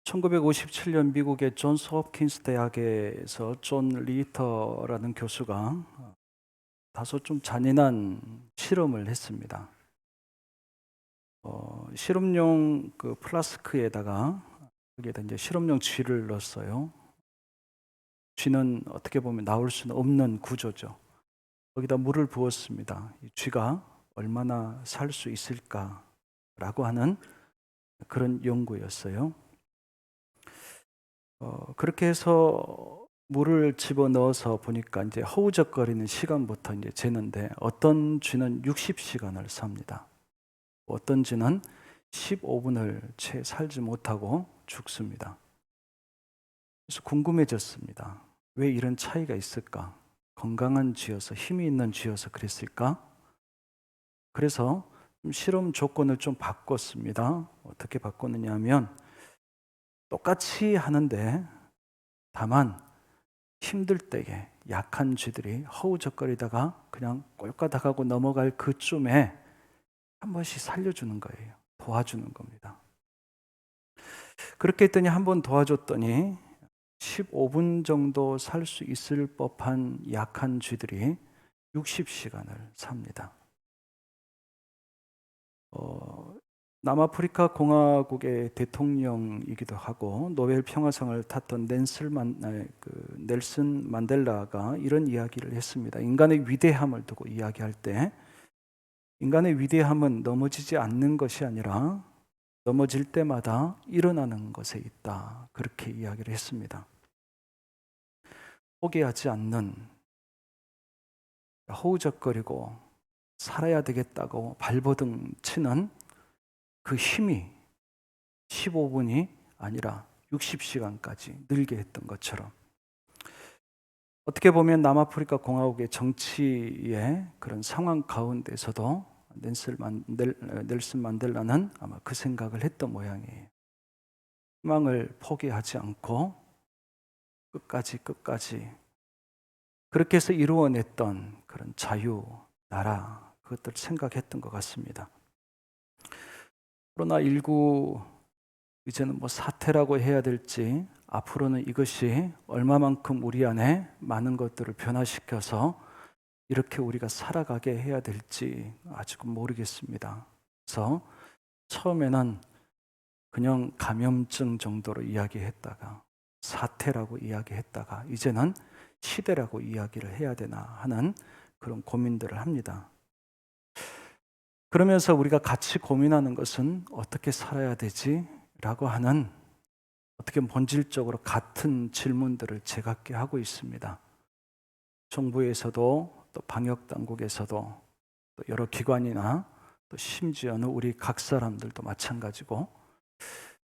1957년 미국의 존스 홉킨스 대학에서 존 리터라는 교수가 다소 좀 잔인한 실험을 했습니다. 실험용 그 플라스크에다가 거기에다 이제 실험용 쥐를 넣었어요. 쥐는 어떻게 보면 나올 수는 없는 구조죠. 거기다 물을 부었습니다. 이 쥐가 얼마나 살 수 있을까라고 하는 그런 연구였어요. 그렇게 해서 물을 집어 넣어서 보니까 이제 허우적거리는 시간부터 이제 재는데 어떤 쥐는 60시간을 삽니다. 어떤 쥐는 15분을 채 살지 못하고 죽습니다. 그래서 궁금해졌습니다. 왜 이런 차이가 있을까? 건강한 쥐여서 힘이 있는 쥐여서 그랬을까? 그래서 실험 조건을 좀 바꿨습니다. 어떻게 바꿨느냐 하면 똑같이 하는데 다만 힘들 때에 약한 쥐들이 허우적거리다가 그냥 꼴까닥하고 넘어갈 그쯤에 한 번씩 살려주는 거예요. 도와주는 겁니다. 그렇게 했더니 한 번 도와줬더니 15분 정도 살 수 있을 법한 약한 쥐들이 60시간을 삽니다. 남아프리카 공화국의 대통령이기도 하고 노벨 평화상을 탔던 넬슨 만델라가 이런 이야기를 했습니다. 인간의 위대함을 두고 이야기할 때 인간의 위대함은 넘어지지 않는 것이 아니라 넘어질 때마다 일어나는 것에 있다. 그렇게 이야기를 했습니다. 포기하지 않는, 허우적거리고 살아야 되겠다고 발버둥 치는 그 힘이 15분이 아니라 60시간까지 늘게 했던 것처럼 어떻게 보면 남아프리카 공화국의 정치의 그런 상황 가운데서도 넬슨 만델라는 아마 그 생각을 했던 모양이에요. 희망을 포기하지 않고 끝까지 그렇게 해서 이루어냈던 그런 자유, 나라 그것들을 생각했던 것 같습니다. 코로나19 이제는 뭐 사태라고 해야 될지 앞으로는 이것이 얼마만큼 우리 안에 많은 것들을 변화시켜서 이렇게 우리가 살아가게 해야 될지 아직은 모르겠습니다. 그래서 처음에는 그냥 감염증 정도로 이야기했다가 사태라고 이야기했다가 이제는 시대라고 이야기를 해야 되나 하는 그런 고민들을 합니다. 그러면서 우리가 같이 고민하는 것은 어떻게 살아야 되지? 라고 하는 어떻게 본질적으로 같은 질문들을 제각기 하고 있습니다. 정부에서도 또 방역당국에서도 또 여러 기관이나 또 심지어는 우리 각 사람들도 마찬가지고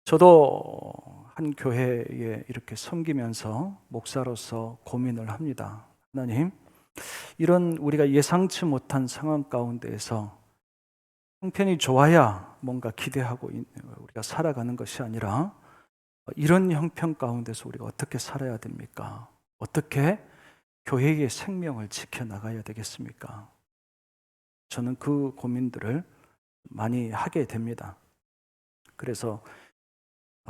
저도 한 교회에 이렇게 섬기면서 목사로서 고민을 합니다. 하나님, 이런 우리가 예상치 못한 상황 가운데에서 형편이 좋아야 뭔가 기대하고 우리가 살아가는 것이 아니라 이런 형편 가운데서 우리가 어떻게 살아야 됩니까? 어떻게 교회의 생명을 지켜나가야 되겠습니까? 저는 그 고민들을 많이 하게 됩니다. 그래서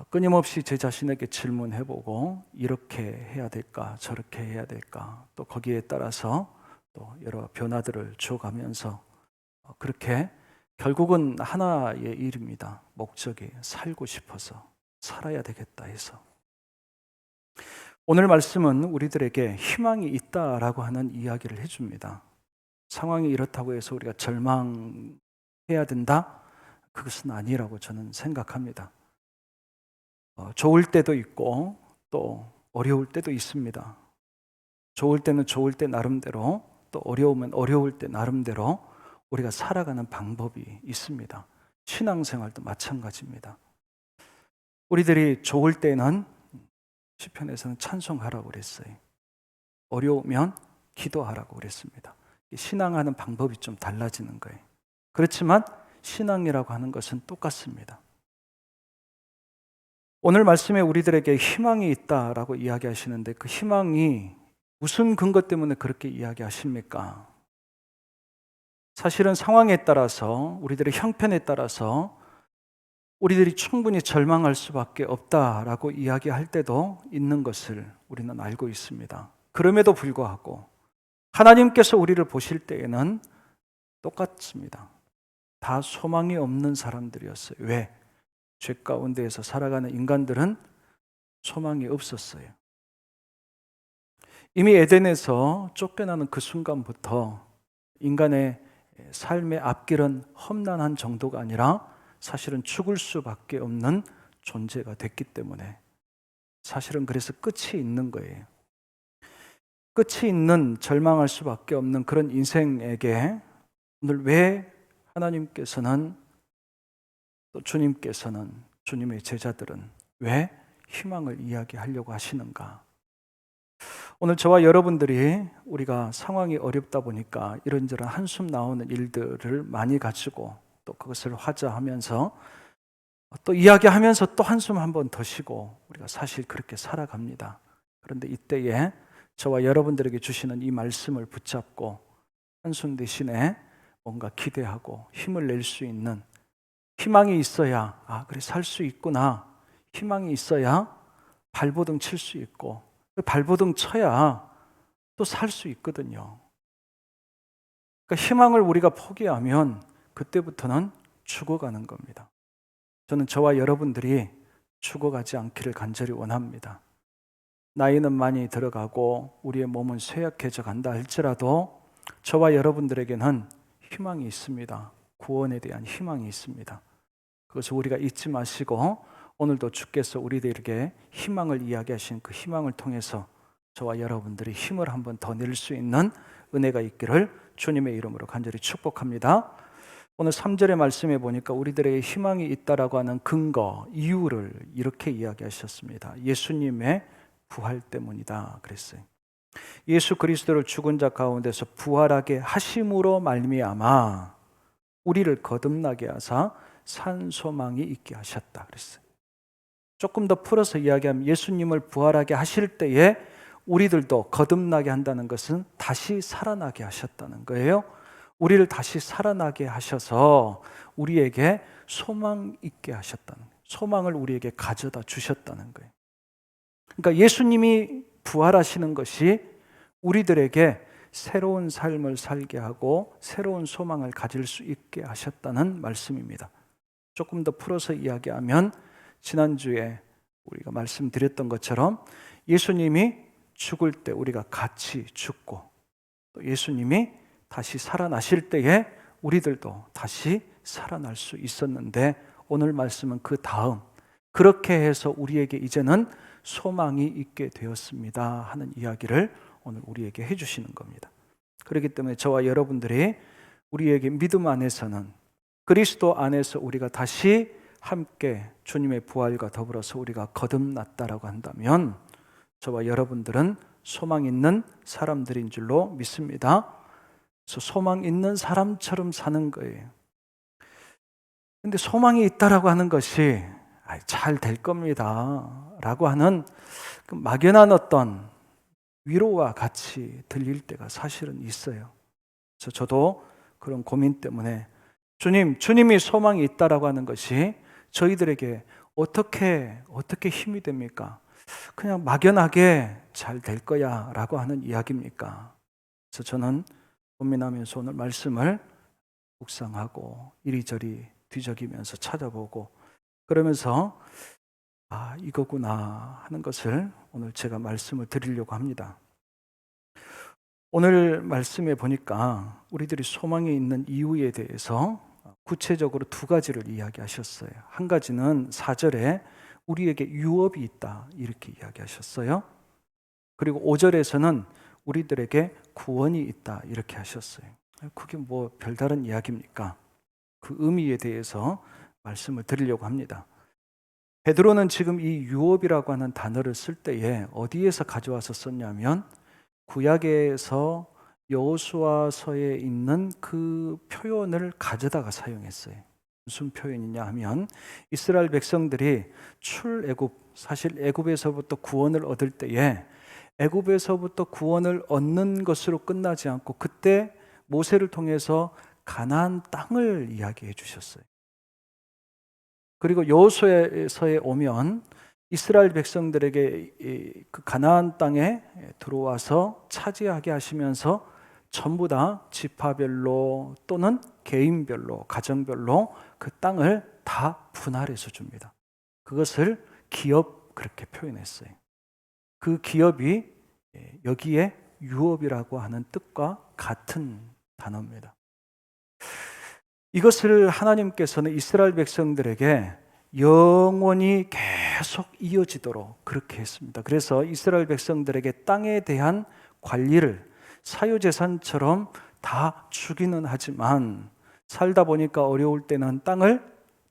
끊임없이 제 자신에게 질문해보고 이렇게 해야 될까 저렇게 해야 될까 또 거기에 따라서 또 여러 변화들을 줘가면서 그렇게 결국은 하나의 일입니다. 목적이 살고 싶어서 살아야 되겠다 해서 오늘 말씀은 우리들에게 희망이 있다라고 하는 이야기를 해줍니다. 상황이 이렇다고 해서 우리가 절망해야 된다? 그것은 아니라고 저는 생각합니다. 좋을 때도 있고 또 어려울 때도 있습니다. 좋을 때는 좋을 때 나름대로 또 어려우면 어려울 때 나름대로 우리가 살아가는 방법이 있습니다. 신앙생활도 마찬가지입니다. 우리들이 좋을 때는 시편에서는 찬송하라고 그랬어요. 어려우면 기도하라고 그랬습니다. 신앙하는 방법이 좀 달라지는 거예요. 그렇지만 신앙이라고 하는 것은 똑같습니다. 오늘 말씀에 우리들에게 희망이 있다라고 이야기하시는데 그 희망이 무슨 근거 때문에 그렇게 이야기하십니까? 사실은 상황에 따라서 우리들의 형편에 따라서 우리들이 충분히 절망할 수밖에 없다라고 이야기할 때도 있는 것을 우리는 알고 있습니다. 그럼에도 불구하고 하나님께서 우리를 보실 때에는 똑같습니다. 다 소망이 없는 사람들이었어요. 왜? 죄 가운데에서 살아가는 인간들은 소망이 없었어요. 이미 에덴에서 쫓겨나는 그 순간부터 인간의 삶의 앞길은 험난한 정도가 아니라 사실은 죽을 수밖에 없는 존재가 됐기 때문에 사실은 그래서 끝이 있는 거예요. 끝이 있는 절망할 수밖에 없는 그런 인생에게 오늘 왜 하나님께서는 또 주님께서는 주님의 제자들은 왜 희망을 이야기하려고 하시는가? 오늘 저와 여러분들이 우리가 상황이 어렵다 보니까 이런저런 한숨 나오는 일들을 많이 가지고 또 그것을 화자하면서 또 이야기하면서 또 한숨 한 번 더 쉬고 우리가 사실 그렇게 살아갑니다. 그런데 이때에 저와 여러분들에게 주시는 이 말씀을 붙잡고 한숨 대신에 뭔가 기대하고 힘을 낼 수 있는 희망이 있어야 그래 살 수 있구나. 희망이 있어야 발버둥 칠 수 있고 발버둥 쳐야 또 살 수 있거든요. 그러니까 희망을 우리가 포기하면 그때부터는 죽어가는 겁니다. 저는 저와 여러분들이 죽어가지 않기를 간절히 원합니다. 나이는 많이 들어가고 우리의 몸은 쇠약해져 간다 할지라도 저와 여러분들에게는 희망이 있습니다. 구원에 대한 희망이 있습니다. 그것을 우리가 잊지 마시고 오늘도 주께서 우리들에게 희망을 이야기하신 그 희망을 통해서 저와 여러분들이 힘을 한번 더 낼 수 있는 은혜가 있기를 주님의 이름으로 간절히 축복합니다. 오늘 3절의 말씀에 보니까 우리들에게 희망이 있다라고 하는 근거, 이유를 이렇게 이야기하셨습니다. 예수님의 부활 때문이다 그랬어요. 예수 그리스도를 죽은 자 가운데서 부활하게 하심으로 말미암아 우리를 거듭나게 하사 산 소망이 있게 하셨다 그랬어요. 조금 더 풀어서 이야기하면 예수님을 부활하게 하실 때에 우리들도 거듭나게 한다는 것은 다시 살아나게 하셨다는 거예요. 우리를 다시 살아나게 하셔서 우리에게 소망 있게 하셨다는 거예요. 소망을 우리에게 가져다 주셨다는 거예요. 그러니까 예수님이 부활하시는 것이 우리들에게 새로운 삶을 살게 하고 새로운 소망을 가질 수 있게 하셨다는 말씀입니다. 조금 더 풀어서 이야기하면 지난주에 우리가 말씀드렸던 것처럼 예수님이 죽을 때 우리가 같이 죽고 또 예수님이 다시 살아나실 때에 우리들도 다시 살아날 수 있었는데 오늘 말씀은 그 다음 그렇게 해서 우리에게 이제는 소망이 있게 되었습니다 하는 이야기를 오늘 우리에게 해주시는 겁니다. 그렇기 때문에 저와 여러분들이 우리에게 믿음 안에서는 그리스도 안에서 우리가 다시 함께 주님의 부활과 더불어서 우리가 거듭났다라고 한다면 저와 여러분들은 소망 있는 사람들인 줄로 믿습니다. 그래서 소망 있는 사람처럼 사는 거예요. 근데 소망이 있다라고 하는 것이 잘 될 겁니다 라고 하는 그 막연한 어떤 위로와 같이 들릴 때가 사실은 있어요. 그래서 저도 그런 고민 때문에 주님이 소망이 있다라고 하는 것이 저희들에게 어떻게 힘이 됩니까? 그냥 막연하게 잘 될 거야 라고 하는 이야기입니까? 그래서 저는 고민하면서 오늘 말씀을 묵상하고 이리저리 뒤적이면서 찾아보고 그러면서 이거구나 하는 것을 오늘 제가 말씀을 드리려고 합니다. 오늘 말씀에 보니까 우리들이 소망이 있는 이유에 대해서 구체적으로 두 가지를 이야기하셨어요. 한 가지는 4절에 우리에게 유업이 있다 이렇게 이야기하셨어요. 그리고 5절에서는 우리들에게 구원이 있다 이렇게 하셨어요. 그게 뭐 별다른 이야기입니까? 그 의미에 대해서 말씀을 드리려고 합니다. 베드로는 지금 이 유업이라고 하는 단어를 쓸 때에 어디에서 가져와서 썼냐면 구약에서 여호수아서에 있는 그 표현을 가져다가 사용했어요. 무슨 표현이냐 하면 이스라엘 백성들이 출애굽, 사실 애굽에서부터 구원을 얻을 때에 애굽에서부터 구원을 얻는 것으로 끝나지 않고 그때 모세를 통해서 가나안 땅을 이야기해 주셨어요. 그리고 여호수아서에 오면 이스라엘 백성들에게 그 가나안 땅에 들어와서 차지하게 하시면서 전부 다 지파별로 또는 개인별로, 가정별로 그 땅을 다 분할해서 줍니다. 그것을 기업, 그렇게 표현했어요. 그 기업이 여기에 유업이라고 하는 뜻과 같은 단어입니다. 이것을 하나님께서는 이스라엘 백성들에게 영원히 계속 이어지도록 그렇게 했습니다. 그래서 이스라엘 백성들에게 땅에 대한 관리를 사유재산처럼 다 주기는 하지만 살다 보니까 어려울 때는 땅을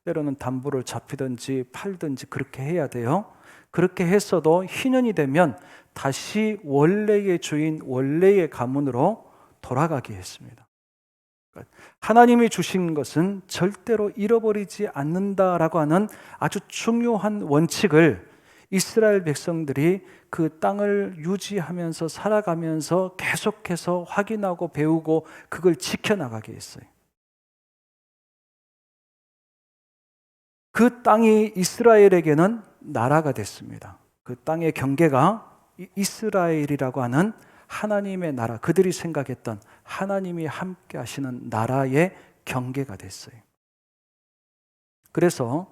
때로는 담보를 잡히든지 팔든지 그렇게 해야 돼요. 그렇게 했어도 희년이 되면 다시 원래의 주인, 원래의 가문으로 돌아가게 했습니다. 하나님이 주신 것은 절대로 잃어버리지 않는다라고 하는 아주 중요한 원칙을 이스라엘 백성들이 그 땅을 유지하면서 살아가면서 계속해서 확인하고 배우고 그걸 지켜나가게 했어요. 그 땅이 이스라엘에게는 나라가 됐습니다. 그 땅의 경계가 이스라엘이라고 하는 하나님의 나라, 그들이 생각했던 하나님이 함께 하시는 나라의 경계가 됐어요. 그래서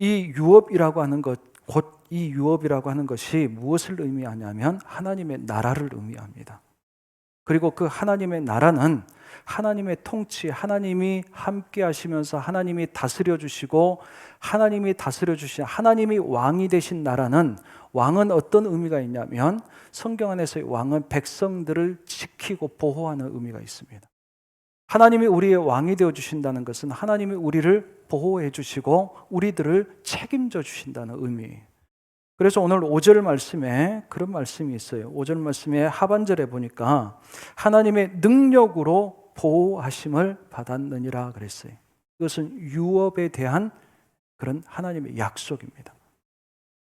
이 유업이라고 하는 것, 곧 이 유업이라고 하는 것이 무엇을 의미하냐면 하나님의 나라를 의미합니다. 그리고 그 하나님의 나라는 하나님의 통치, 하나님이 함께 하시면서 하나님이 다스려 주시고 하나님이 다스려 주신 하나님이 왕이 되신 나라는, 왕은 어떤 의미가 있냐면 성경 안에서의 왕은 백성들을 지키고 보호하는 의미가 있습니다. 하나님이 우리의 왕이 되어 주신다는 것은 하나님이 우리를 보호해 주시고 우리들을 책임져 주신다는 의미예요. 그래서 오늘 5절 말씀에 그런 말씀이 있어요. 5절 말씀에 하반절에 보니까 하나님의 능력으로 보호하심을 받았느니라 그랬어요. 이것은 유업에 대한 그런 하나님의 약속입니다.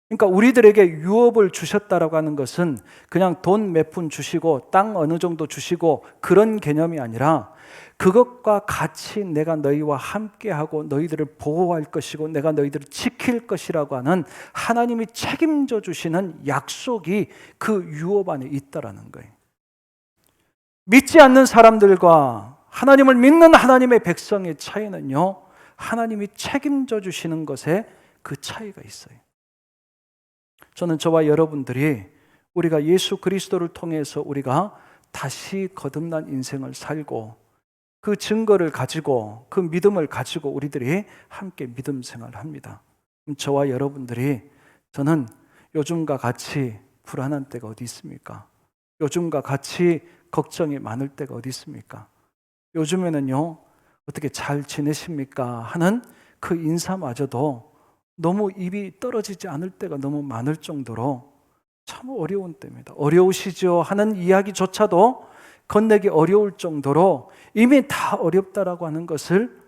그러니까 우리들에게 유업을 주셨다라고 하는 것은 그냥 돈 몇 푼 주시고 땅 어느 정도 주시고 그런 개념이 아니라 그것과 같이 내가 너희와 함께하고 너희들을 보호할 것이고 내가 너희들을 지킬 것이라고 하는 하나님이 책임져 주시는 약속이 그 유업 안에 있다라는 거예요. 믿지 않는 사람들과 하나님을 믿는 하나님의 백성의 차이는요, 하나님이 책임져 주시는 것에 그 차이가 있어요. 저는 저와 여러분들이 우리가 예수 그리스도를 통해서 우리가 다시 거듭난 인생을 살고 그 증거를 가지고 그 믿음을 가지고 우리들이 함께 믿음 생활을 합니다. 저와 여러분들이, 저는 요즘과 같이 불안한 때가 어디 있습니까? 요즘과 같이 걱정이 많을 때가 어디 있습니까? 요즘에는요, 어떻게 잘 지내십니까? 하는 그 인사마저도 너무 입이 떨어지지 않을 때가 너무 많을 정도로 참 어려운 때입니다. 어려우시죠? 하는 이야기조차도 건네기 어려울 정도로 이미 다 어렵다라고 하는 것을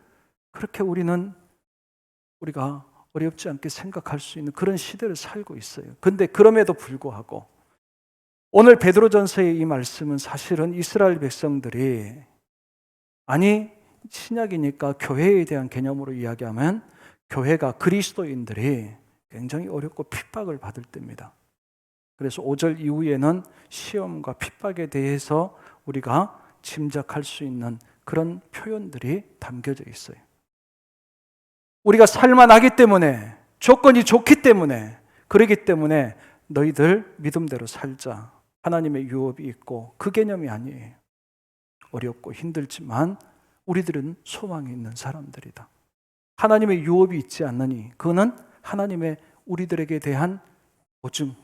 그렇게 우리가 어렵지 않게 생각할 수 있는 그런 시대를 살고 있어요. 근데 그럼에도 불구하고 오늘 베드로전서의 이 말씀은 사실은 이스라엘 백성들이, 아니 신약이니까 교회에 대한 개념으로 이야기하면 교회가, 그리스도인들이 굉장히 어렵고 핍박을 받을 때입니다. 그래서 5절 이후에는 시험과 핍박에 대해서 우리가 짐작할 수 있는 그런 표현들이 담겨져 있어요. 우리가 살만하기 때문에, 조건이 좋기 때문에, 그러기 때문에 너희들 믿음대로 살자. 하나님의 유업이 있고 그 개념이 아니에요. 어렵고 힘들지만 우리들은 소망이 있는 사람들이다. 하나님의 유업이 있지 않느니 그거는 하나님의 우리들에게 대한 보증,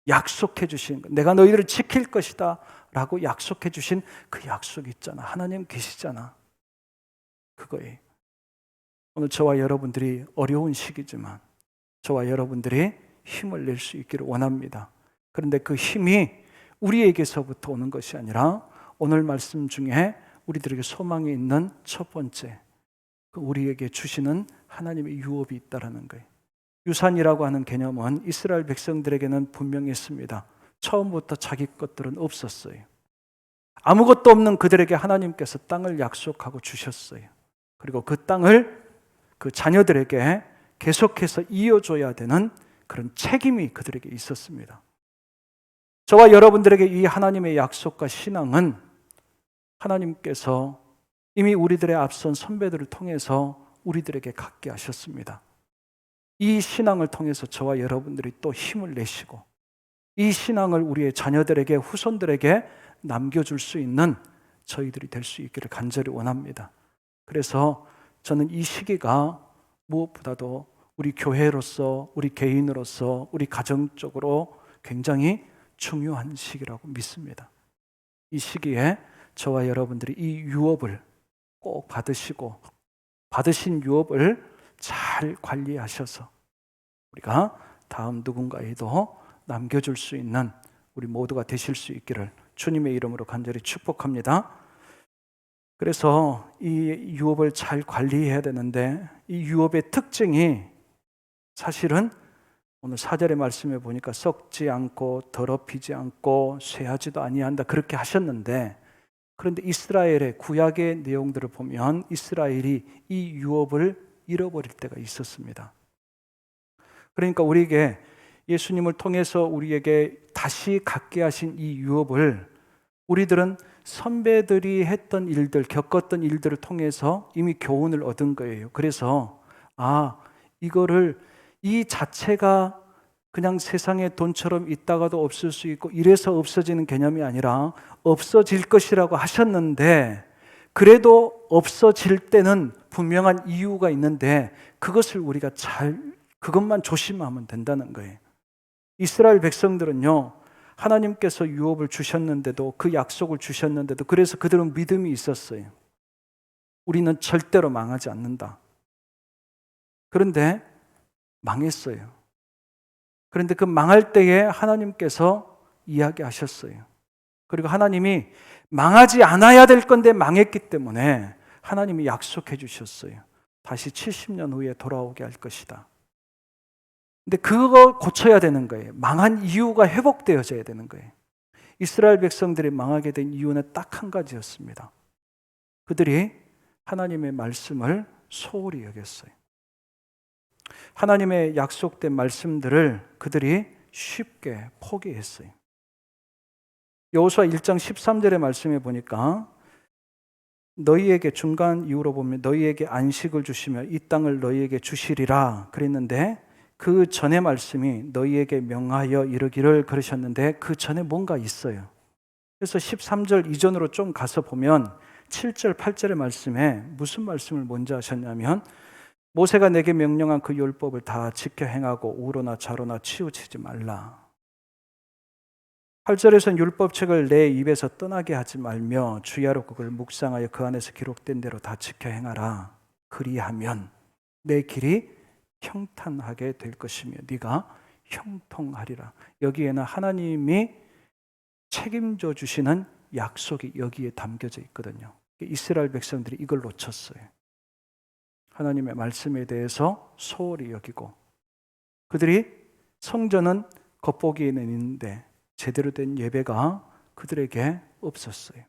약속해 주신, 내가 너희들을 지킬 것이다 라고 약속해 주신 그 약속이 있잖아. 하나님 계시잖아. 그거예요. 오늘 저와 여러분들이 어려운 시기지만 저와 여러분들이 힘을 낼 수 있기를 원합니다. 그런데 그 힘이 우리에게서부터 오는 것이 아니라 오늘 말씀 중에 우리들에게 소망이 있는 첫 번째, 그 우리에게 주시는 하나님의 유업이 있다라는 거예요. 유산이라고 하는 개념은 이스라엘 백성들에게는 분명히 있습니다. 처음부터 자기 것들은 없었어요. 아무것도 없는 그들에게 하나님께서 땅을 약속하고 주셨어요. 그리고 그 땅을 그 자녀들에게 계속해서 이어줘야 되는 그런 책임이 그들에게 있었습니다. 저와 여러분들에게 이 하나님의 약속과 신앙은 하나님께서 이미 우리들의 앞선 선배들을 통해서 우리들에게 갖게 하셨습니다. 이 신앙을 통해서 저와 여러분들이 또 힘을 내시고 이 신앙을 우리의 자녀들에게, 후손들에게 남겨줄 수 있는 저희들이 될 수 있기를 간절히 원합니다. 그래서 저는 이 시기가 무엇보다도 우리 교회로서, 우리 개인으로서, 우리 가정적으로 굉장히 중요한 시기라고 믿습니다. 이 시기에 저와 여러분들이 이 유업을 꼭 받으시고 받으신 유업을 잘 관리하셔서 우리가 다음 누군가에도 남겨줄 수 있는 우리 모두가 되실 수 있기를 주님의 이름으로 간절히 축복합니다. 그래서 이 유업을 잘 관리해야 되는데 이 유업의 특징이 사실은 오늘 4절의 말씀에 보니까 썩지 않고 더럽히지 않고 쇠하지도 아니한다 그렇게 하셨는데, 그런데 이스라엘의 구약의 내용들을 보면 이스라엘이 이 유업을 잃어버릴 때가 있었습니다. 그러니까 우리에게 예수님을 통해서 우리에게 다시 갖게 하신 이 유업을 우리들은 선배들이 했던 일들, 겪었던 일들을 통해서 이미 교훈을 얻은 거예요. 그래서 이거를 이 자체가 그냥 세상에 돈처럼 있다가도 없을 수 있고 이래서 없어지는 개념이 아니라 없어질 것이라고 하셨는데, 그래도 없어질 때는 분명한 이유가 있는데 그것을 우리가 그것만 조심하면 된다는 거예요. 이스라엘 백성들은요, 하나님께서 유업을 주셨는데도, 그 약속을 주셨는데도, 그래서 그들은 믿음이 있었어요. 우리는 절대로 망하지 않는다. 그런데 망했어요. 그런데 그 망할 때에 하나님께서 이야기하셨어요. 그리고 하나님이 망하지 않아야 될 건데 망했기 때문에 하나님이 약속해 주셨어요. 다시 70년 후에 돌아오게 할 것이다. 근데 그거 고쳐야 되는 거예요. 망한 이유가 회복되어져야 되는 거예요. 이스라엘 백성들이 망하게 된 이유는 딱 한 가지였습니다. 그들이 하나님의 말씀을 소홀히 여겼어요. 하나님의 약속된 말씀들을 그들이 쉽게 포기했어요. 여호수아 1장 13절의 말씀에 보니까 너희에게, 중간 이후로 보면 너희에게 안식을 주시며 이 땅을 너희에게 주시리라 그랬는데, 그 전의 말씀이 너희에게 명하여 이르기를 그러셨는데 그 전에 뭔가 있어요. 그래서 13절 이전으로 좀 가서 보면 7절 8절의 말씀에 무슨 말씀을 먼저 하셨냐면, 모세가 내게 명령한 그 율법을 다 지켜 행하고 우로나 좌로나 치우치지 말라. 8절에서는 율법책을 내 입에서 떠나게 하지 말며 주야로 그걸 묵상하여 그 안에서 기록된 대로 다 지켜 행하라. 그리하면 내 길이 평탄하게 될 것이며 네가 형통하리라. 여기에는 하나님이 책임져 주시는 약속이 여기에 담겨져 있거든요. 이스라엘 백성들이 이걸 놓쳤어요. 하나님의 말씀에 대해서 소홀히 여기고, 그들이 성전은 겉보기에는 있는데 제대로 된 예배가 그들에게 없었어요.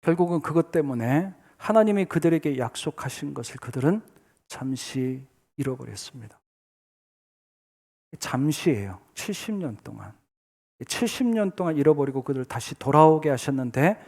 결국은 그것 때문에 하나님이 그들에게 약속하신 것을 그들은 잠시 잃어버렸습니다. 잠시예요. 70년 동안. 70년 동안 잃어버리고 그들을 다시 돌아오게 하셨는데,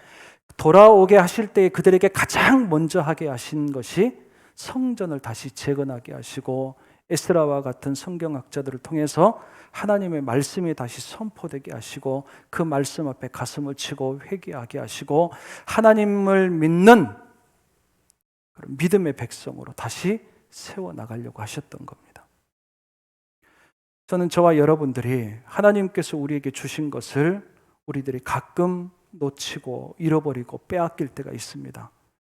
돌아오게 하실 때 그들에게 가장 먼저 하게 하신 것이 성전을 다시 재건하게 하시고, 에스라와 같은 성경학자들을 통해서 하나님의 말씀이 다시 선포되게 하시고, 그 말씀 앞에 가슴을 치고 회개하게 하시고 하나님을 믿는 그런 믿음의 백성으로 다시 세워나가려고 하셨던 겁니다. 저는 저와 여러분들이 하나님께서 우리에게 주신 것을 우리들이 가끔 놓치고 잃어버리고 빼앗길 때가 있습니다.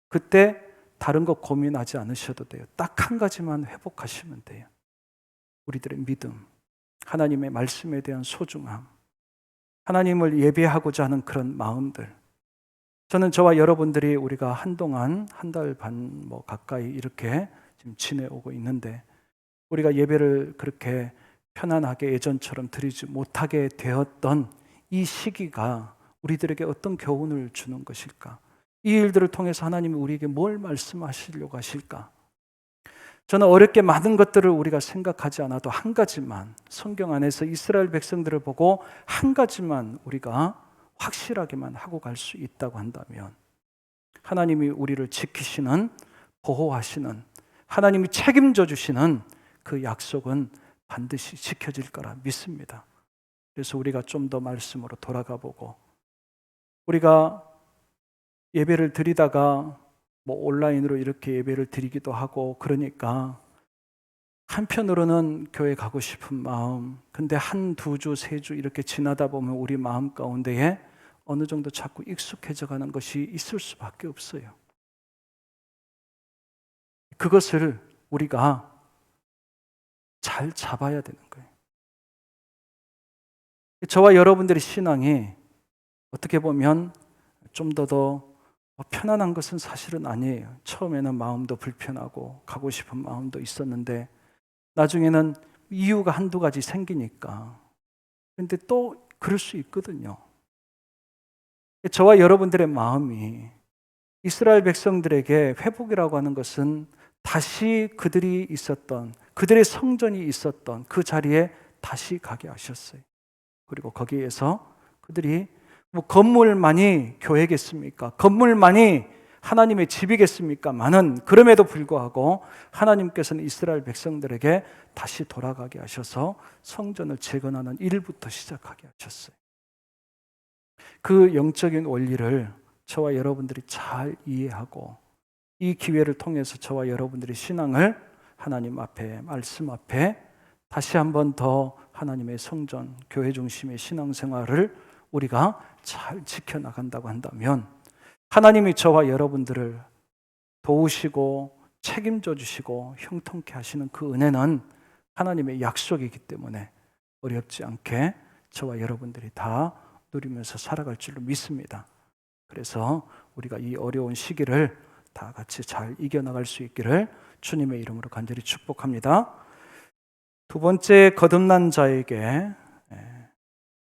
그때 다른 거 고민하지 않으셔도 돼요. 딱 한 가지만 회복하시면 돼요. 우리들의 믿음, 하나님의 말씀에 대한 소중함, 하나님을 예배하고자 하는 그런 마음들. 저는 저와 여러분들이 우리가 한동안 한 달 반 가까이 이렇게 지금 지내오고 있는데, 우리가 예배를 그렇게 편안하게 예전처럼 드리지 못하게 되었던 이 시기가 우리들에게 어떤 교훈을 주는 것일까? 이 일들을 통해서 하나님이 우리에게 뭘 말씀하시려고 하실까? 저는 어렵게 많은 것들을 우리가 생각하지 않아도 한 가지만, 성경 안에서 이스라엘 백성들을 보고 한 가지만 우리가 확실하게만 하고 갈 수 있다고 한다면, 하나님이 우리를 지키시는, 보호하시는, 하나님이 책임져 주시는 그 약속은 반드시 지켜질 거라 믿습니다. 그래서 우리가 좀 더 말씀으로 돌아가 보고, 우리가 예배를 드리다가 뭐 온라인으로 이렇게 예배를 드리기도 하고 그러니까 한편으로는 교회 가고 싶은 마음, 근데 한 두 주, 세 주 이렇게 지나다 보면 우리 마음 가운데에 어느 정도 자꾸 익숙해져 가는 것이 있을 수밖에 없어요. 그것을 우리가 잘 잡아야 되는 거예요. 저와 여러분들의 신앙이 어떻게 보면 좀 더 편안한 것은 사실은 아니에요. 처음에는 마음도 불편하고 가고 싶은 마음도 있었는데 나중에는 이유가 한두 가지 생기니까. 근데 또 그럴 수 있거든요. 저와 여러분들의 마음이 이스라엘 백성들에게 회복이라고 하는 것은 다시 그들이 있었던, 그들의 성전이 있었던 그 자리에 다시 가게 하셨어요. 그리고 거기에서 그들이 뭐 건물만이 교회겠습니까? 건물만이 하나님의 집이겠습니까? 많은, 그럼에도 불구하고 하나님께서는 이스라엘 백성들에게 다시 돌아가게 하셔서 성전을 재건하는 일부터 시작하게 하셨어요. 그 영적인 원리를 저와 여러분들이 잘 이해하고 이 기회를 통해서 저와 여러분들의 신앙을 하나님 앞에, 말씀 앞에 다시 한번 더 하나님의 성전, 교회 중심의 신앙생활을 우리가 잘 지켜나간다고 한다면 하나님이 저와 여러분들을 도우시고 책임져 주시고 형통케 하시는 그 은혜는 하나님의 약속이기 때문에 어렵지 않게 저와 여러분들이 다 누리면서 살아갈 줄로 믿습니다. 그래서 우리가 이 어려운 시기를 다 같이 잘 이겨나갈 수 있기를 주님의 이름으로 간절히 축복합니다. 두 번째, 거듭난 자에게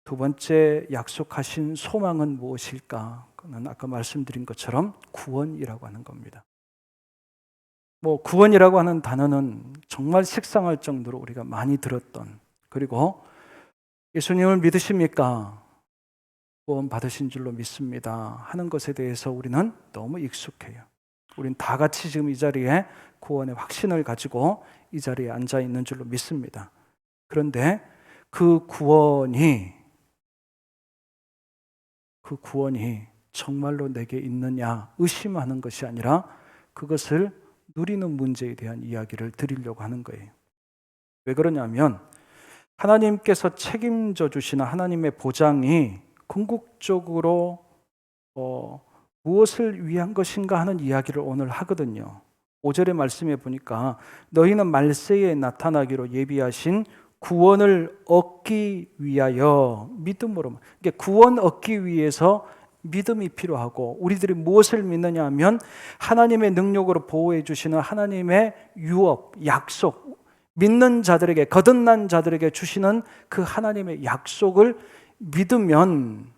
두 번째 약속하신 소망은 무엇일까? 그는 아까 말씀드린 것처럼 구원이라고 하는 겁니다. 뭐 구원이라고 하는 단어는 정말 식상할 정도로 우리가 많이 들었던, 그리고 예수님을 믿으십니까? 구원 받으신 줄로 믿습니다 하는 것에 대해서 우리는 너무 익숙해요. 우린 다 같이 지금 이 자리에 구원의 확신을 가지고 이 자리에 앉아 있는 줄로 믿습니다. 그런데 그 구원이 정말로 내게 있느냐 의심하는 것이 아니라 그것을 누리는 문제에 대한 이야기를 드리려고 하는 거예요. 왜 그러냐면 하나님께서 책임져 주시는 하나님의 보장이 궁극적으로 무엇을 위한 것인가 하는 이야기를 오늘 하거든요. 5절의 말씀에 보니까 너희는 말세에 나타나기로 예비하신 구원을 얻기 위하여 믿음으로, 그러니까 구원 얻기 위해서 믿음이 필요하고, 우리들이 무엇을 믿느냐 하면 하나님의 능력으로 보호해 주시는 하나님의 유업, 약속, 믿는 자들에게, 거듭난 자들에게 주시는 그 하나님의 약속을 믿으면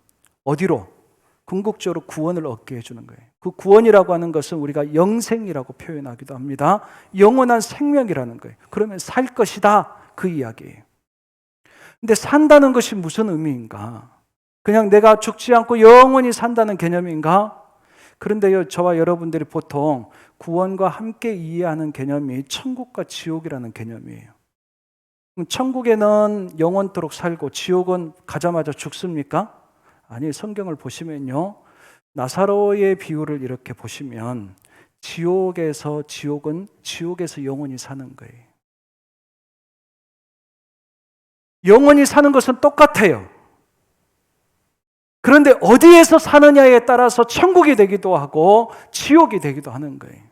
어디로? 궁극적으로 구원을 얻게 해주는 거예요. 그 구원이라고 하는 것은 우리가 영생이라고 표현하기도 합니다. 영원한 생명이라는 거예요. 그러면 살 것이다, 그 이야기예요. 근데 산다는 것이 무슨 의미인가? 그냥 내가 죽지 않고 영원히 산다는 개념인가? 그런데요, 저와 여러분들이 보통 구원과 함께 이해하는 개념이 천국과 지옥이라는 개념이에요. 그럼 천국에는 영원토록 살고 지옥은 가자마자 죽습니까? 아니, 성경을 보시면요, 나사로의 비유를 이렇게 보시면 지옥은 지옥에서 영원히 사는 거예요. 영원히 사는 것은 똑같아요. 그런데 어디에서 사느냐에 따라서 천국이 되기도 하고 지옥이 되기도 하는 거예요.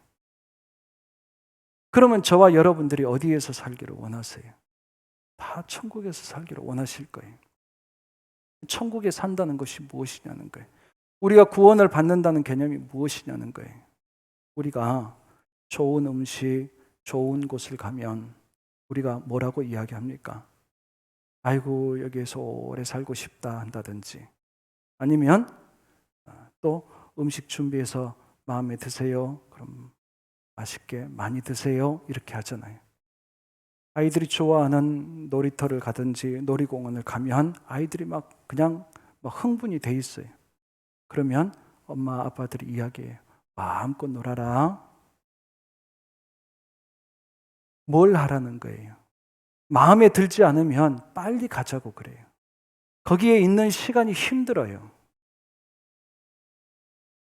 그러면 저와 여러분들이 어디에서 살기를 원하세요? 다 천국에서 살기를 원하실 거예요. 천국에 산다는 것이 무엇이냐는 거예요. 우리가 구원을 받는다는 개념이 무엇이냐는 거예요. 우리가 좋은 음식, 좋은 곳을 가면 우리가 뭐라고 이야기합니까? 아이고, 여기에서 오래 살고 싶다 한다든지, 아니면 또 음식 준비해서 마음에 드세요. 그럼 맛있게 많이 드세요. 이렇게 하잖아요. 아이들이 좋아하는 놀이터를 가든지 놀이공원을 가면 아이들이 막 그냥 막 흥분이 돼 있어요. 그러면 엄마 아빠들이 이야기해요. 마음껏 놀아라. 뭘 하라는 거예요? 마음에 들지 않으면 빨리 가자고 그래요. 거기에 있는 시간이 힘들어요.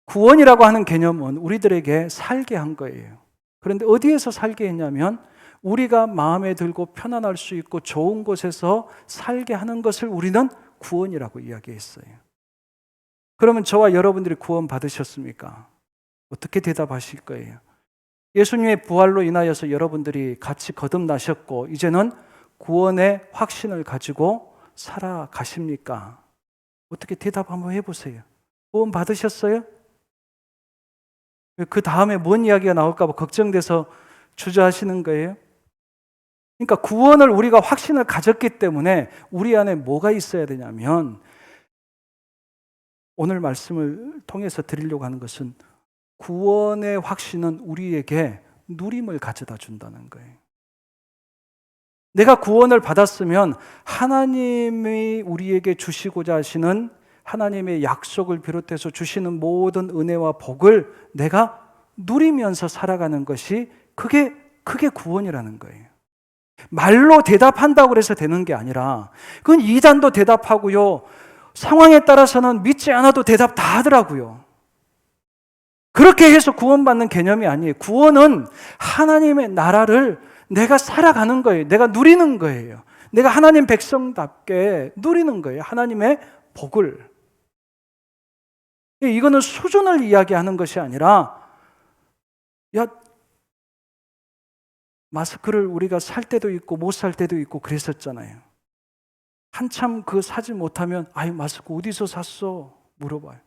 구원이라고 하는 개념은 우리들에게 살게 한 거예요. 그런데 어디에서 살게 했냐면 우리가 마음에 들고 편안할 수 있고 좋은 곳에서 살게 하는 것을 우리는 구원이라고 이야기했어요. 그러면 저와 여러분들이 구원 받으셨습니까? 어떻게 대답하실 거예요? 예수님의 부활로 인하여서 여러분들이 같이 거듭나셨고 이제는 구원의 확신을 가지고 살아가십니까? 어떻게 대답 한번 해보세요. 구원 받으셨어요? 그 다음에 뭔 이야기가 나올까 봐 걱정돼서 주저하시는 거예요? 그러니까 구원을 우리가 확신을 가졌기 때문에 우리 안에 뭐가 있어야 되냐면 오늘 말씀을 통해서 드리려고 하는 것은 구원의 확신은 우리에게 누림을 가져다 준다는 거예요. 내가 구원을 받았으면 하나님이 우리에게 주시고자 하시는 하나님의 약속을 비롯해서 주시는 모든 은혜와 복을 내가 누리면서 살아가는 것이 그게 구원이라는 거예요. 말로 대답한다고 해서 되는 게 아니라 그건 이단도 대답하고요. 상황에 따라서는 믿지 않아도 대답 다 하더라고요. 그렇게 해서 구원받는 개념이 아니에요. 구원은 하나님의 나라를 내가 살아가는 거예요. 내가 누리는 거예요. 내가 하나님 백성답게 누리는 거예요. 하나님의 복을. 이거는 수준을 이야기하는 것이 아니라 야 마스크를 우리가 살 때도 있고 못 살 때도 있고 그랬었잖아요. 한참 그 사지 못하면 아이 마스크 어디서 샀어? 물어봐요.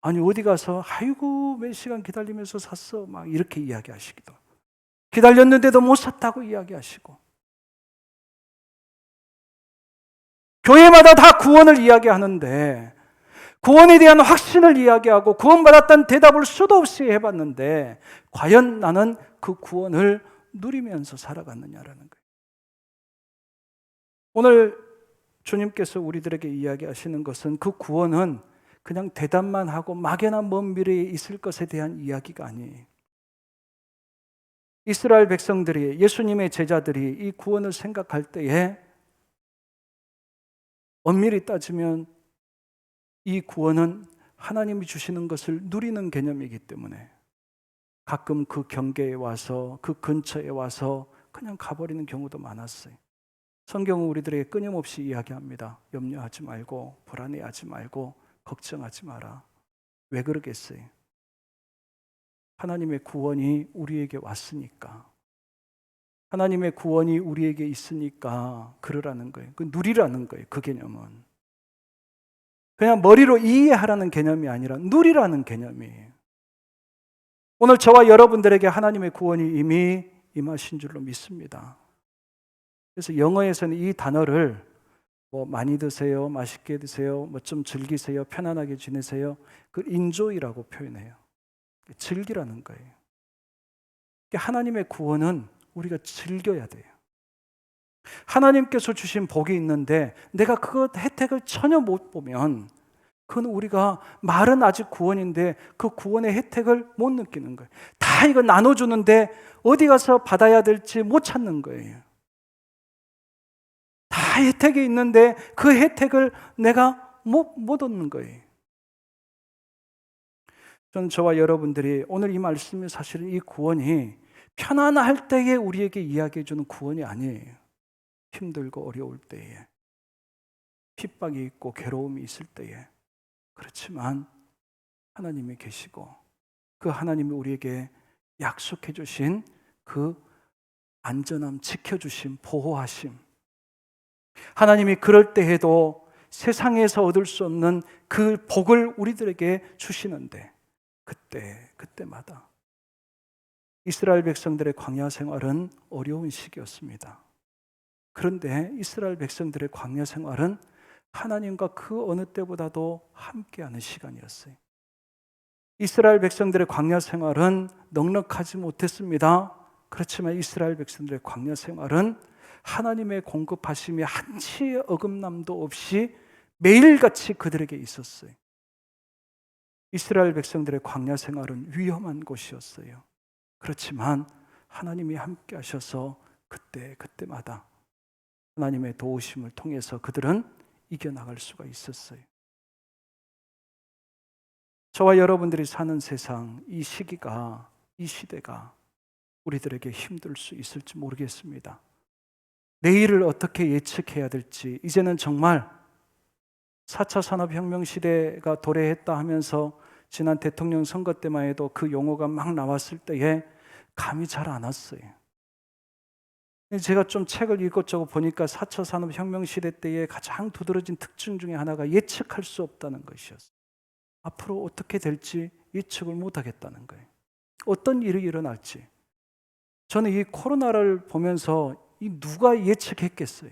아니 어디 가서 아이고 몇 시간 기다리면서 샀어 막 이렇게 이야기하시기도 기다렸는데도 못 샀다고 이야기하시고 교회마다 다 구원을 이야기하는데 구원에 대한 확신을 이야기하고 구원받았다는 대답을 수도 없이 해봤는데 과연 나는 그 구원을 누리면서 살아갔느냐라는 거예요. 오늘 주님께서 우리들에게 이야기하시는 것은 그 구원은 그냥 대답만 하고 막연한 먼 미래에 있을 것에 대한 이야기가 아니에요. 이스라엘 백성들이 예수님의 제자들이 이 구원을 생각할 때에 엄밀히 따지면 이 구원은 하나님이 주시는 것을 누리는 개념이기 때문에 가끔 그 경계에 와서 그 근처에 와서 그냥 가버리는 경우도 많았어요. 성경은 우리들에게 끊임없이 이야기합니다. 염려하지 말고 불안해하지 말고 걱정하지 마라. 왜 그러겠어요? 하나님의 구원이 우리에게 왔으니까. 하나님의 구원이 우리에게 있으니까 그러라는 거예요. 그 누리라는 거예요. 그 개념은. 그냥 머리로 이해하라는 개념이 아니라 누리라는 개념이에요. 오늘 저와 여러분들에게 하나님의 구원이 이미 임하신 줄로 믿습니다. 그래서 영어에서는 이 단어를 뭐 많이 드세요, 맛있게 드세요, 뭐 좀 즐기세요, 편안하게 지내세요. 그 enjoy라고 표현해요. 즐기라는 거예요. 하나님의 구원은 우리가 즐겨야 돼요. 하나님께서 주신 복이 있는데 내가 그 혜택을 전혀 못 보면 그건 우리가 말은 아직 구원인데 그 구원의 혜택을 못 느끼는 거예요. 다 이거 나눠주는데 어디 가서 받아야 될지 못 찾는 거예요. 다 혜택이 있는데 그 혜택을 내가 못 얻는 거예요. 저는 저와 여러분들이 오늘 이 말씀이 사실은 이 구원이 편안할 때에 우리에게 이야기해 주는 구원이 아니에요. 힘들고 어려울 때에, 핍박이 있고 괴로움이 있을 때에. 그렇지만 하나님이 계시고 그 하나님이 우리에게 약속해 주신 그 안전함, 지켜주심, 보호하심. 하나님이 그럴 때에도 세상에서 얻을 수 없는 그 복을 우리들에게 주시는데 그때마다 이스라엘 백성들의 광야 생활은 어려운 시기였습니다. 그런데 이스라엘 백성들의 광야 생활은 하나님과 그 어느 때보다도 함께하는 시간이었어요. 이스라엘 백성들의 광야 생활은 넉넉하지 못했습니다. 그렇지만 이스라엘 백성들의 광야 생활은 하나님의 공급하심이 한치의 어긋남도 없이 매일같이 그들에게 있었어요. 이스라엘 백성들의 광야 생활은 위험한 곳이었어요. 그렇지만 하나님이 함께 하셔서 그때마다 하나님의 도우심을 통해서 그들은 이겨나갈 수가 있었어요. 저와 여러분들이 사는 세상, 이 시기가, 이 시대가 우리들에게 힘들 수 있을지 모르겠습니다. 내일을 어떻게 예측해야 될지, 이제는 정말 4차 산업혁명 시대가 도래했다 하면서 지난 대통령 선거 때만 해도 그 용어가 막 나왔을 때에 감이 잘 안 왔어요. 제가 좀 책을 이것저것 보니까 4차 산업혁명 시대 때의 가장 두드러진 특징 중에 하나가 예측할 수 없다는 것이었어요. 앞으로 어떻게 될지 예측을 못하겠다는 거예요. 어떤 일이 일어날지. 저는 이 코로나를 보면서 누가 예측했겠어요?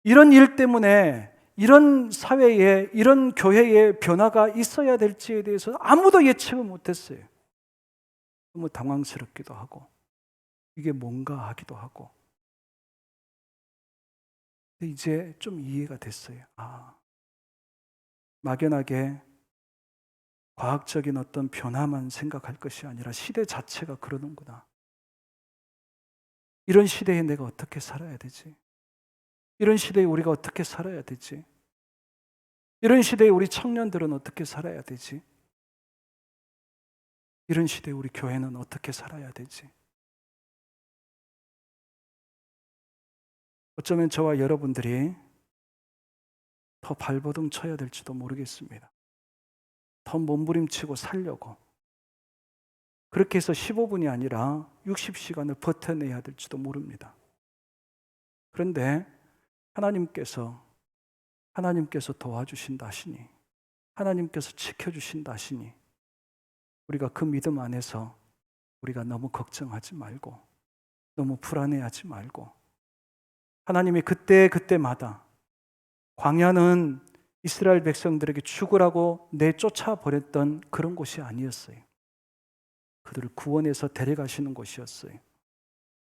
이런 일 때문에 이런 사회에, 이런 교회에 변화가 있어야 될지에 대해서 아무도 예측을 못했어요. 너무 당황스럽기도 하고 이게 뭔가 하기도 하고. 근데 이제 좀 이해가 됐어요. 막연하게 과학적인 어떤 변화만 생각할 것이 아니라 시대 자체가 그러는구나. 이런 시대에 내가 어떻게 살아야 되지? 이런 시대에 우리가 어떻게 살아야 되지? 이런 시대에 우리 청년들은 어떻게 살아야 되지? 이런 시대에 우리 교회는 어떻게 살아야 되지? 어쩌면 저와 여러분들이 더 발버둥 쳐야 될지도 모르겠습니다. 더 몸부림치고 살려고. 그렇게 해서 15분이 아니라 60시간을 버텨내야 될지도 모릅니다. 그런데 하나님께서 도와주신다 하시니, 하나님께서 지켜주신다 하시니, 우리가 그 믿음 안에서 우리가 너무 걱정하지 말고, 너무 불안해하지 말고, 하나님이 그때마다, 광야는 이스라엘 백성들에게 죽으라고 내쫓아 버렸던 그런 곳이 아니었어요. 그들을 구원해서 데려가시는 곳이었어요.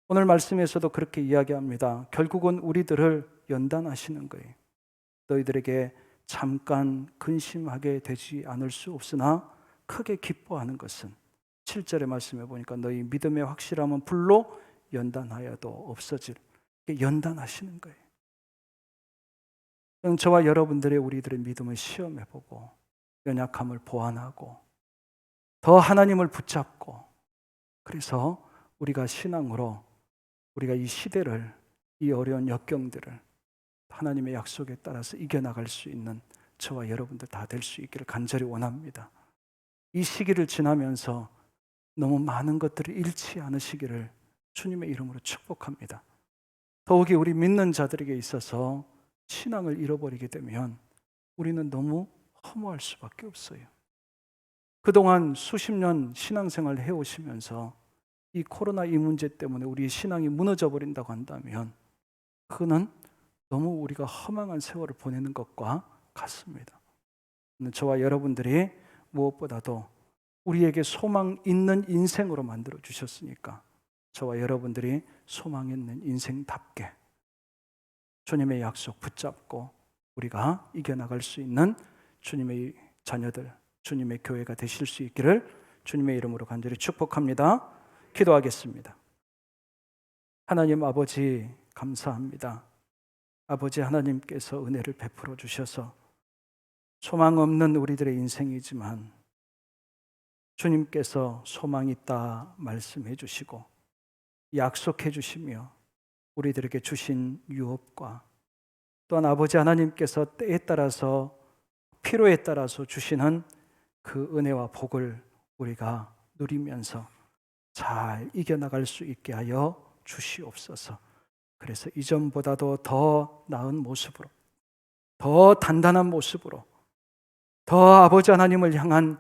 오늘 말씀에서도 그렇게 이야기합니다. 결국은 우리들을 연단하시는 거예요. 너희들에게 잠깐 근심하게 되지 않을 수 없으나 크게 기뻐하는 것은 7절의 말씀에 보니까 너희 믿음의 확실함은 불로 연단하여도 없어질, 연단하시는 거예요. 저와 여러분들의 우리들의 믿음을 시험해보고 연약함을 보완하고 더 하나님을 붙잡고, 그래서 우리가 신앙으로 우리가 이 시대를, 이 어려운 역경들을 하나님의 약속에 따라서 이겨나갈 수 있는 저와 여러분들 다 될 수 있기를 간절히 원합니다. 이 시기를 지나면서 너무 많은 것들을 잃지 않으시기를 주님의 이름으로 축복합니다. 더욱이 우리 믿는 자들에게 있어서 신앙을 잃어버리게 되면 우리는 너무 허무할 수밖에 없어요. 그동안 수십 년 신앙생활을 해오시면서 이 코로나 이 문제 때문에 우리의 신앙이 무너져 버린다고 한다면 그거는 너무 우리가 허망한 세월을 보내는 것과 같습니다. 저와 여러분들이 무엇보다도 우리에게 소망 있는 인생으로 만들어 주셨으니까 저와 여러분들이 소망 있는 인생답게 주님의 약속 붙잡고 우리가 이겨나갈 수 있는 주님의 자녀들, 주님의 교회가 되실 수 있기를 주님의 이름으로 간절히 축복합니다. 기도하겠습니다. 하나님 아버지 감사합니다. 아버지 하나님께서 은혜를 베풀어 주셔서 소망 없는 우리들의 인생이지만 주님께서 소망이 있다 말씀해 주시고 약속해 주시며 우리들에게 주신 유업과 또한 아버지 하나님께서 때에 따라서 필요에 따라서 주시는 그 은혜와 복을 우리가 누리면서 잘 이겨나갈 수 있게 하여 주시옵소서. 그래서 이전보다도 더 나은 모습으로, 더 단단한 모습으로, 더 아버지 하나님을 향한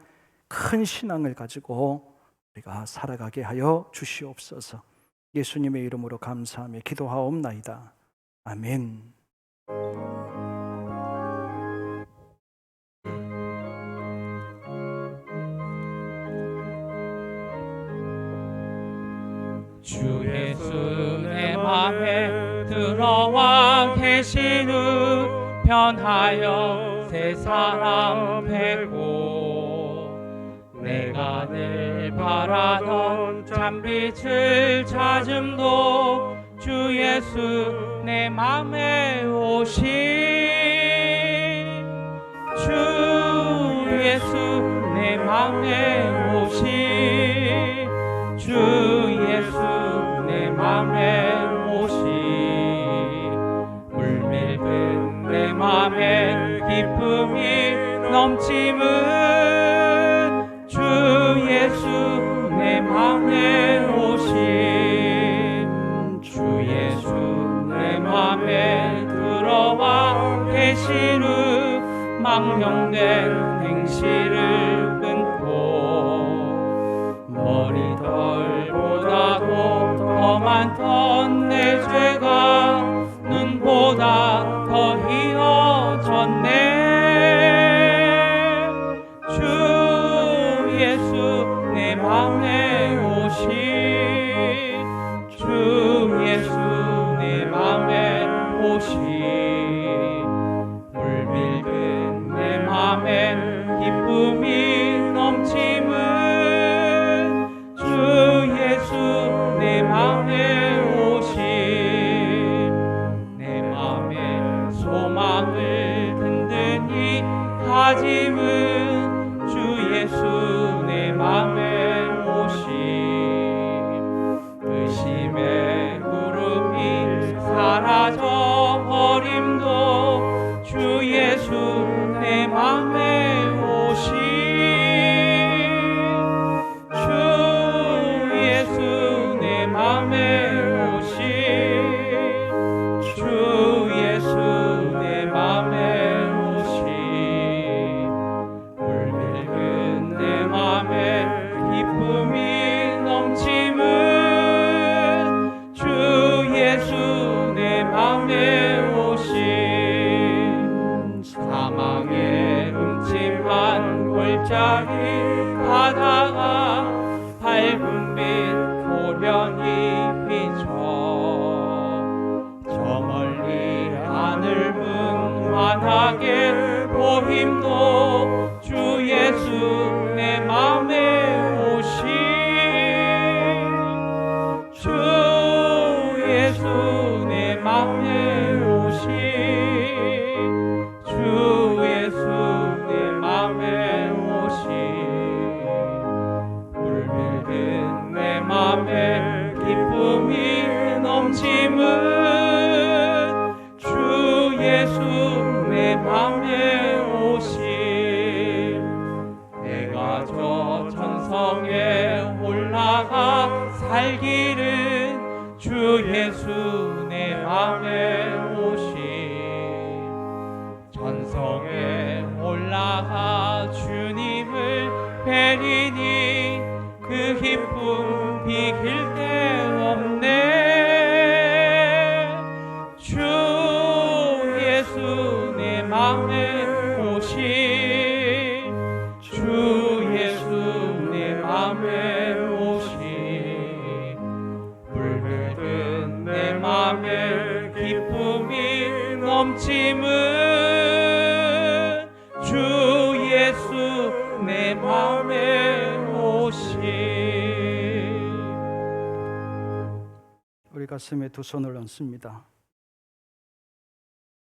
큰 신앙을 가지고 우리가 살아가게 하여 주시옵소서. 예수님의 이름으로 감사하며 기도하옵나이다. 아멘. 들어와 계신 후 변하여 새 사람 되고 내가 늘 바라던 참빛을 찾음도 주 예수 내 맘에 오신 주 예수 내 맘에 오신 주 예수 내 맘에 오신 물밀듯 내 맘에 기쁨이 넘침은 주 예수 내 맘에 오신 주 예수 내 맘에 들어와 계신 후 망령된 행실을 끊고 머리털보다도 더 많던 내 죄가 눈보다 더 희어졌네 주 예수 내 맘에 오신 주 예수 내 맘에 오신 물밀듯 내 맘에 기쁨이 넘침은 주 예수 내 맘에 오신 내 맘에 소망을 든든히 가짐은 주 예수 내 맘에 오신 의심의 구름이 사라져 버림도 주 예수 내 맘에 오신 주 예수 내 맘에 오신 주 예수 내 맘에 오신 물밀은 내 맘에 기쁨이 넘침은 주 예수 내 맘에 오신 사망의 음침한 골짜기 바다가 밝은 빛 고련히 비춰 저 멀리 하늘문 환하게 보임도 주 예수 내 맘에 오신 주 예수 내 맘에 오신 주 예수 내 맘에 오신 물밀듯 내 맘에 기쁨이 넘침은 주 예수 내 맘에 오신 내가 저 천성에 올라가 살기는 주 예수 내 맘에 오신 천성에 올라가 주님을 뵈리니 그 기쁨 비길 데 없네 주 예수 내 맘에 오신 주 예수 내 맘에 오신 물밀듯 내 맘에 기쁨이 넘침은 주 예수 내 맘에 오신 우리 가슴에 두 손을 얹습니다.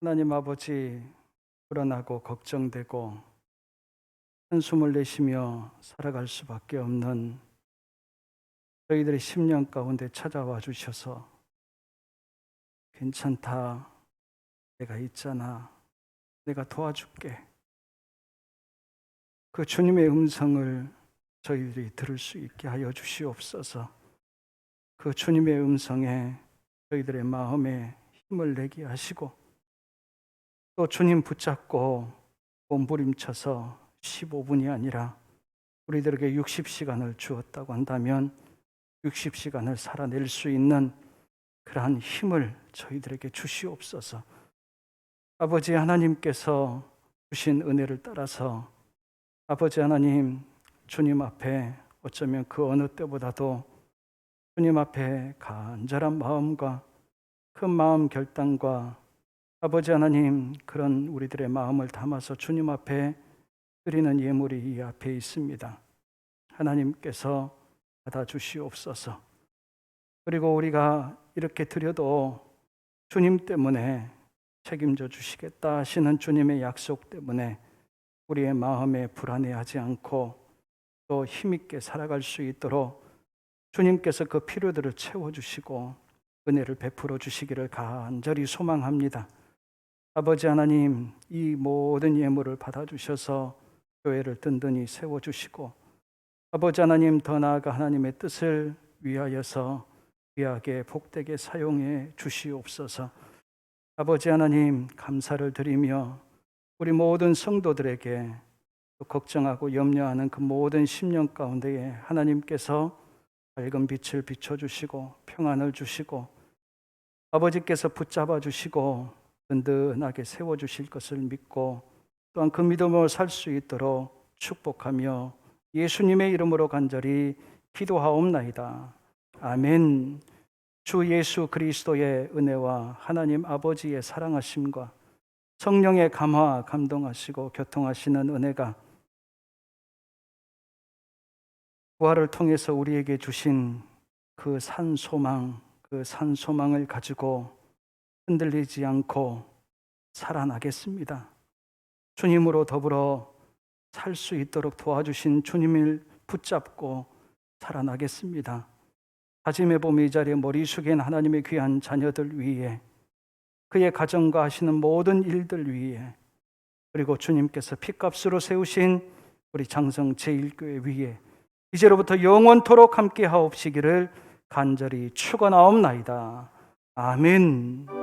하나님 아버지, 불안하고 걱정되고 한숨을 내쉬며 살아갈 수밖에 없는 저희들의 심령 가운데 찾아와 주셔서 괜찮다, 내가 있잖아, 내가 도와줄게. 그 주님의 음성을 저희들이 들을 수 있게 하여 주시옵소서. 그 주님의 음성에 저희들의 마음에 힘을 내게 하시고 또 주님 붙잡고 몸부림쳐서 15분이 아니라 우리들에게 60시간을 주었다고 한다면 60시간을 살아낼 수 있는 그러한 힘을 저희들에게 주시옵소서. 아버지 하나님께서 주신 은혜를 따라서 아버지 하나님, 주님 앞에 어쩌면 그 어느 때보다도 주님 앞에 간절한 마음과 큰 마음 결단과 아버지 하나님, 그런 우리들의 마음을 담아서 주님 앞에 드리는 예물이 이 앞에 있습니다. 하나님께서 받아주시옵소서. 그리고 우리가 이렇게 드려도 주님 때문에 책임져 주시겠다 하시는 주님의 약속 때문에 우리의 마음에 불안해하지 않고 또 힘있게 살아갈 수 있도록 주님께서 그 필요들을 채워주시고 은혜를 베풀어 주시기를 간절히 소망합니다. 아버지 하나님, 이 모든 예물을 받아주셔서 교회를 든든히 세워주시고 아버지 하나님, 더 나아가 하나님의 뜻을 위하여서 귀하게 복되게 사용해 주시옵소서. 아버지 하나님, 감사를 드리며 우리 모든 성도들에게 또 걱정하고 염려하는 그 모든 심령 가운데에 하나님께서 밝은 빛을 비춰주시고 평안을 주시고 아버지께서 붙잡아 주시고 든든하게 세워주실 것을 믿고 또한 그 믿음으로 살 수 있도록 축복하며 예수님의 이름으로 간절히 기도하옵나이다. 아멘. 주 예수 그리스도의 은혜와 하나님 아버지의 사랑하심과 성령의 감화 감동하시고 교통하시는 은혜가 부활을 통해서 우리에게 주신 그 산 소망을 가지고 흔들리지 않고 살아나겠습니다. 주님으로 더불어 살 수 있도록 도와주신 주님을 붙잡고 살아나겠습니다. 다짐의 봄 이 자리에 머리 숙인 하나님의 귀한 자녀들 위에, 그의 가정과 하시는 모든 일들 위에, 그리고 주님께서 핏값으로 세우신 우리 장성 제1교회 위에 이제로부터 영원토록 함께 하옵시기를 간절히 축원하옵나이다. 아멘.